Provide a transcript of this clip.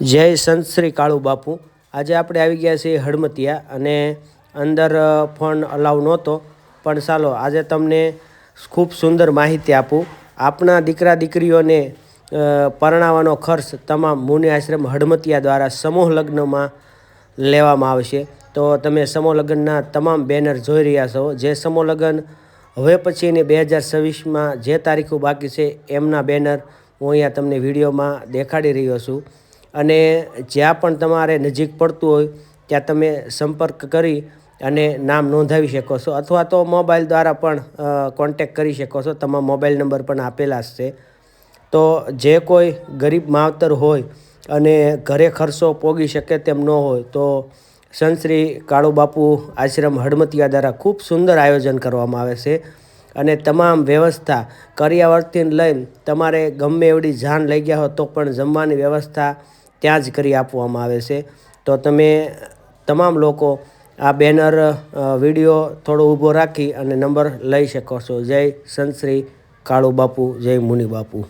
જય સંત શ્રી કાળુ બાપુ। આજે આપણે આવી ગયા છીએ હડમતિયા અને અંદર ફોન અલાઉ નહોતો, પણ ચાલો આજે તમને ખૂબ સુંદર માહિતી આપું। આપણા દીકરા દીકરીઓને પરણાવવાનો ખર્ચ તમામ મુનિ આશ્રમ હડમતિયા દ્વારા સમૂહ લગ્નમાં લેવામાં આવશે। તો તમે સમૂહ લગ્નના તમામ બેનર જોઈ રહ્યા છો। જે સમૂહ લગ્ન હવે પછીની 2026માં જે તારીખો બાકી છે એમના બેનર હું અહીંયા તમને વિડીયોમાં દેખાડી રહ્યો છું। અને જ્યાં પણ તમારે નજીક પડતું હોય ત્યાં તમે સંપર્ક કરી અને નામ નોંધાવી શકો છો, અથવા તો મોબાઈલ દ્વારા પણ કોન્ટેક કરી શકો છો। તમામ મોબાઈલ નંબર પણ આપેલા જ છે। તો જે કોઈ ગરીબ માવતર હોય અને ઘરે ખર્ચો પોગી શકે તેમ ન હોય તો સંત શ્રી કાળુ બાપુ આશ્રમ હડમતિયા દ્વારા ખૂબ સુંદર આયોજન કરવામાં આવે છે। અને તમામ વ્યવસ્થા કરિયાવરથી લઈને તમારે ગમે એવડી જાન લઈ ગયા હો તો પણ જમવાની વ્યવસ્થા ત્યાં જ કરી આપવામાં આવે છે। તો તમે તમામ લોકો આ બેનર વિડીયો થોડો ઊભો રાખી અને નંબર લઈ શકો છો। જય સંત શ્રી કાળુ બાપુ, જય મુનિ બાપુ।